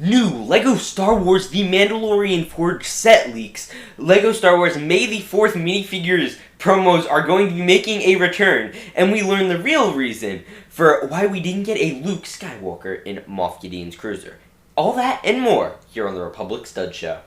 New LEGO Star Wars The Mandalorian Forge set leaks. LEGO Star Wars May the 4th minifigures promos are going to be making a return, and we learn the real reason for why we didn't get a Luke Skywalker in Moff Gideon's cruiser. All that and more here on the Republic Stud Show.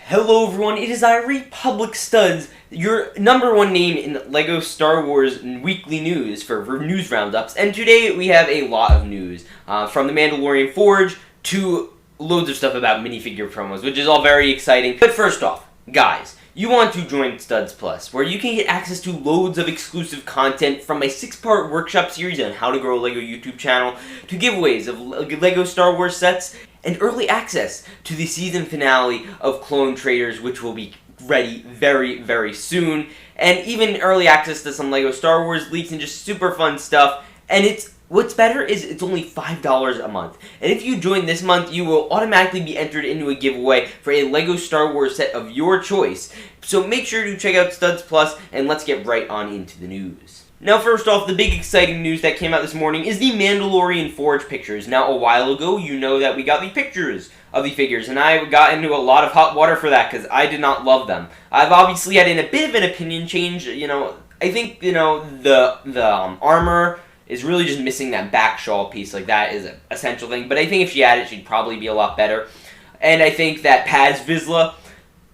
Hello everyone, it is Republic Studs, your number one name in LEGO Star Wars weekly news for news roundups, and today we have a lot of news, from the Mandalorian Forge to loads of stuff about minifigure promos, which is all very exciting. But first off, guys, you want to join Studs Plus, where you can get access to loads of exclusive content from my 6-part workshop series on how to grow a LEGO YouTube channel, to giveaways of LEGO Star Wars sets, and early access to the season finale of Clone Traders, which will be ready very, very soon, and even early access to some LEGO Star Wars leaks and just super fun stuff. And what's better is it's only $5 a month. And if you join this month, you will automatically be entered into a giveaway for a LEGO Star Wars set of your choice. So make sure to check out Studs Plus, and let's get right on into the news. Now, first off, the big exciting news that came out this morning is the Mandalorian Forge pictures. Now, a while ago, you know that we got the pictures of the figures, and I got into a lot of hot water for that because I did not love them. I've obviously had a bit of an opinion change. I think, the armor is really just missing that back shawl piece. Like, that is an essential thing, but I think if she had it, she'd probably be a lot better. And I think that Paz Vizsla,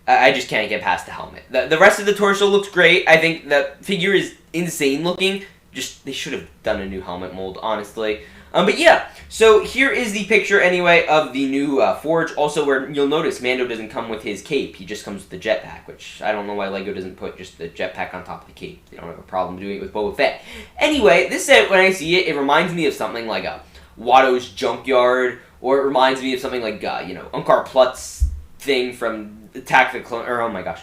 I just can't get past the helmet. The rest of the torso looks great. I think the figure is insane looking. Just, they should have done a new helmet mold, honestly. But yeah, so here is the picture, anyway, of the new Forge. Also, where you'll notice Mando doesn't come with his cape. He just comes with the jetpack, which I don't know why LEGO doesn't put just the jetpack on top of the cape. They don't have a problem doing it with Boba Fett. Anyway, this set, when I see it, it reminds me of something like a Watto's Junkyard, or it reminds me of something like, Unkar Plutt's thing from Attack the Clone, or oh my gosh,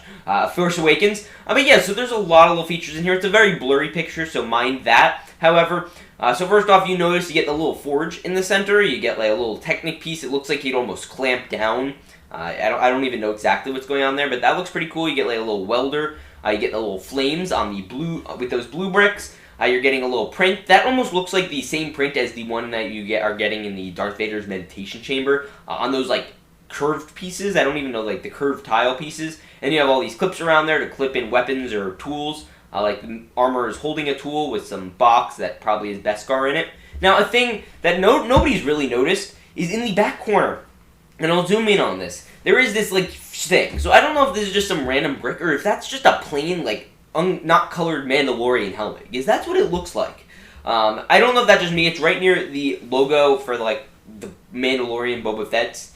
Force Awakens. But yeah, so there's a lot of little features in here. It's a very blurry picture, so mind that. However, so first off, you notice you get the little forge in the center. You get like a little Technic piece. It looks like you'd almost clamp down. I don't even know exactly what's going on there, but that looks pretty cool. You get like a little welder. You get the little flames on the blue with those blue bricks. You're getting a little print that almost looks like the same print as the one that you are getting in the Darth Vader's meditation chamber on those like curved pieces. I don't even know, like the curved tile pieces. And you have all these clips around there to clip in weapons or tools. Like the armor is holding a tool with some box that probably has Beskar in it. Now, a thing that nobody's really noticed is in the back corner, and I'll zoom in on this, there is this like thing. So I don't know if this is just some random brick or if that's just a plain like not colored Mandalorian helmet, because that's what it looks like. I don't know if that's just me. It's right near the logo for like the Mandalorian Boba Fett's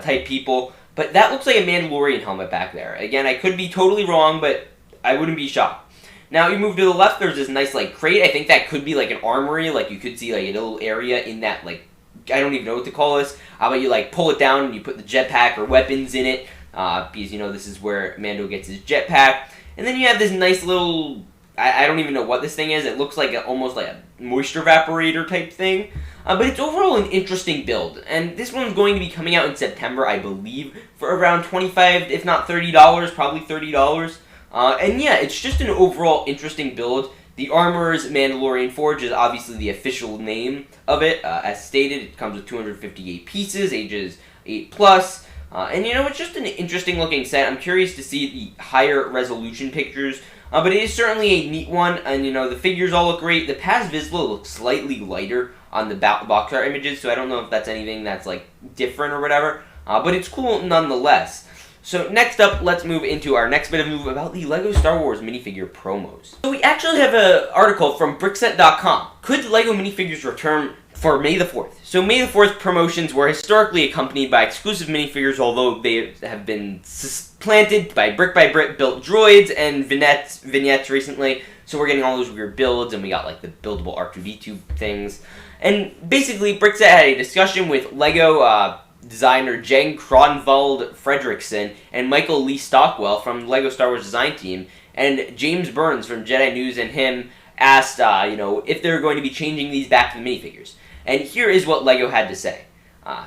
type people, but that looks like a Mandalorian helmet back there. Again, I could be totally wrong, but I wouldn't be shocked. Now, you move to the left, there's this nice, like, crate. I think that could be, like, an armory. Like, you could see, like, a little area in that, like, I don't even know what to call this. But you, like, pull it down and you put the jetpack or weapons in it. Because, this is where Mando gets his jetpack. And then you have this nice little, I don't even know what this thing is. It looks like almost like a moisture evaporator type thing. But it's overall an interesting build. And this one's going to be coming out in September, I believe, for around $25, if not $30, probably $30. And yeah, it's just an overall interesting build. The Armor's Mandalorian Forge is obviously the official name of it. As stated, it comes with 258 pieces, ages 8+. And it's just an interesting looking set. I'm curious to see the higher resolution pictures. But it is certainly a neat one, and the figures all look great. The Paz Vizsla looks slightly lighter on the box art images, so I don't know if that's anything that's like different or whatever. But it's cool nonetheless. So next up, let's move into our next bit of news about the LEGO Star Wars minifigure promos. So we actually have an article from Brixet.com. Could LEGO minifigures return for May the 4th? So May the 4th promotions were historically accompanied by exclusive minifigures, although they have been supplanted by brick built droids and vignettes recently. So we're getting all those weird builds, and we got like the buildable R2-D2 things. And basically, Brixet had a discussion with LEGO designer Jen Kronwald Fredrickson and Michael Lee Stockwell from the LEGO Star Wars design team, and James Burns from Jedi News and him asked, if they're going to be changing these back to the minifigures. And here is what LEGO had to say.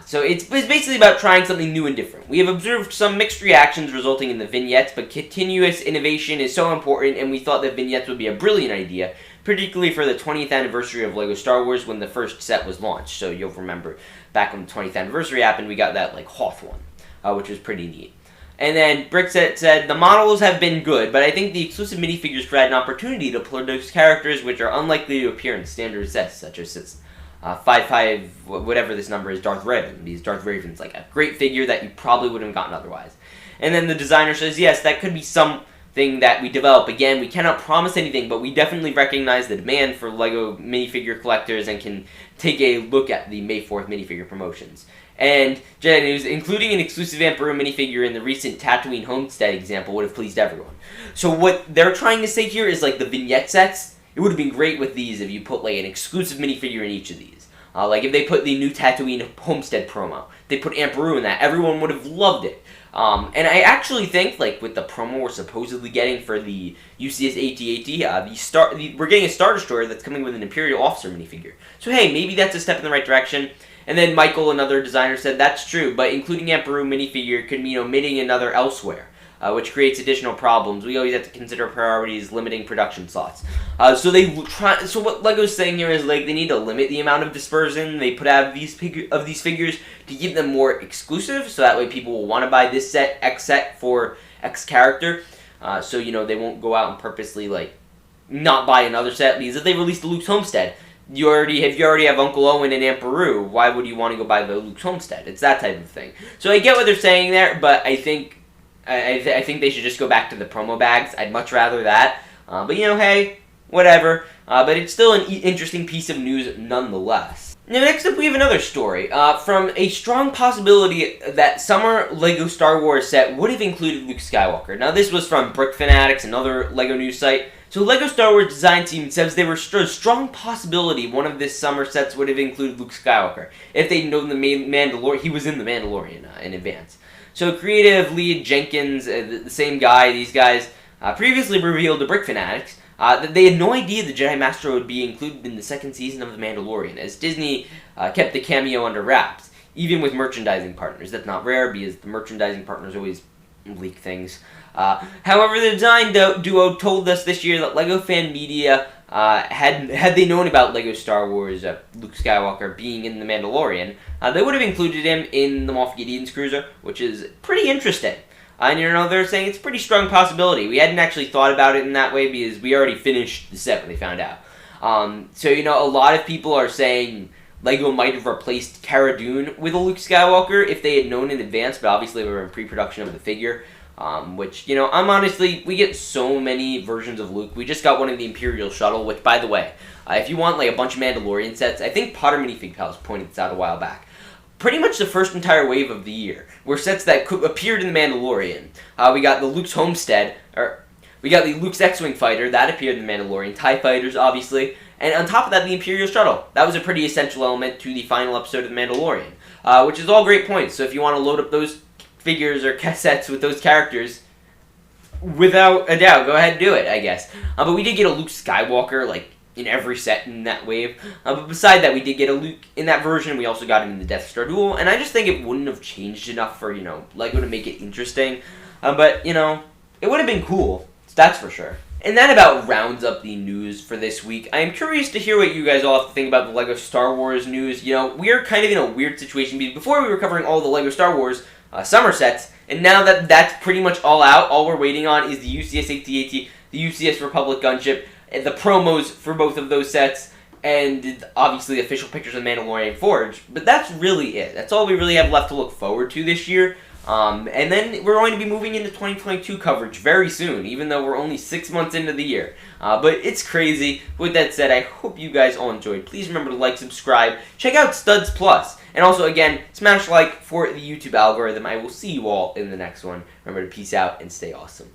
So it's basically about trying something new and different. We have observed some mixed reactions resulting in the vignettes, but continuous innovation is so important, and we thought that vignettes would be a brilliant idea. particularly for the 20th anniversary of LEGO Star Wars when the first set was launched. So you'll remember back when the 20th anniversary happened, we got that like Hoth one, which was pretty neat. And then Brix said, the models have been good, but I think the exclusive minifigures provide an opportunity to produce characters which are unlikely to appear in standard sets, such as 5, whatever this number is, Darth Revan. These Darth Revan's like a great figure that you probably wouldn't have gotten otherwise. And then the designer says, yes, that could be something that we develop. Again, we cannot promise anything, but we definitely recognize the demand for LEGO minifigure collectors and can take a look at the May 4th minifigure promotions. And Jedi News, including an exclusive Aunt Beru minifigure in the recent Tatooine Homestead example, would have pleased everyone. So what they're trying to say here is like the vignette sets, it would have been great with these if you put like an exclusive minifigure in each of these. Like if they put the new Tatooine Homestead promo, they put Aunt Beru in that, everyone would have loved it. And I actually think, like with the promo we're supposedly getting for the UCS AT-AT, we're getting a Star Destroyer that's coming with an Imperial Officer minifigure. So hey, maybe that's a step in the right direction. And then Michael, another designer, said that's true, but including Aunt Beru minifigure could mean omitting another elsewhere, which creates additional problems. We always have to consider priorities, limiting production slots. So what LEGO's saying here is like they need to limit the amount of dispersion they put out of these figures to keep them more exclusive, so that way people will want to buy this set, X set for X character. So they won't go out and purposely like not buy another set, because if they release the Luke's Homestead, if you already have Uncle Owen and Aunt Beru, why would you want to go buy the Luke's Homestead? It's that type of thing. So I get what they're saying there, but I think they should just go back to the promo bags. I'd much rather that. But hey, whatever. But it's still an interesting piece of news nonetheless. Now next up we have another story from a strong possibility that summer LEGO Star Wars set would have included Luke Skywalker. Now this was from Brick Fanatics, another LEGO news site. So LEGO Star Wars design team says there was a strong possibility one of this summer sets would have included Luke Skywalker if they'd known he was in the Mandalorian in advance. So creative lead Jenkins, the same guy, these guys previously revealed to Brick Fanatics that they had no idea the Jedi Master would be included in the second season of The Mandalorian, as Disney kept the cameo under wraps, even with merchandising partners. That's not rare, because the merchandising partners always leak things. However, the design duo told us this year that LEGO fan media, had they known about LEGO Star Wars Luke Skywalker being in The Mandalorian, they would have included him in the Moff Gideon's cruiser, which is pretty interesting. And they're saying it's a pretty strong possibility. We hadn't actually thought about it in that way because we already finished the set when they found out. So a lot of people are saying LEGO might have replaced Cara Dune with a Luke Skywalker if they had known in advance, but obviously we were in pre-production of the figure. Which, we get so many versions of Luke. We just got one of the Imperial Shuttle, which, by the way, if you want, like, a bunch of Mandalorian sets, I think Potter Minifig Pals pointed this out a while back. Pretty much the first entire wave of the year were sets that appeared in The Mandalorian. We got the Luke's Homestead, we got the Luke's X-Wing Fighter, that appeared in The Mandalorian, TIE Fighters, obviously, and on top of that, the Imperial Shuttle. That was a pretty essential element to the final episode of The Mandalorian, which is all great points. So if you want to load up those figures or cassettes with those characters, without a doubt, go ahead and do it, I guess. But we did get a Luke Skywalker, like, in every set in that wave. But beside that, we did get a Luke in that version. We also got him in the Death Star duel, and I just think it wouldn't have changed enough for, LEGO to make it interesting. But, it would have been cool. That's for sure. And that about rounds up the news for this week. I am curious to hear what you guys all have to think about the LEGO Star Wars news. We are kind of in a weird situation, because before we were covering all the LEGO Star Wars summer sets, and now that that's pretty much all out, all we're waiting on is the UCS AT-AT, the UCS Republic Gunship, and the promos for both of those sets, and obviously the official pictures of Mandalorian Forge. But that's really it. That's all we really have left to look forward to this year. And then we're going to be moving into 2022 coverage very soon, even though we're only 6 months into the year. But it's crazy. With that said, I hope you guys all enjoyed. Please remember to like, subscribe, check out Studs Plus, and also, again, smash like for the YouTube algorithm. I will see you all in the next one. Remember to peace out and stay awesome.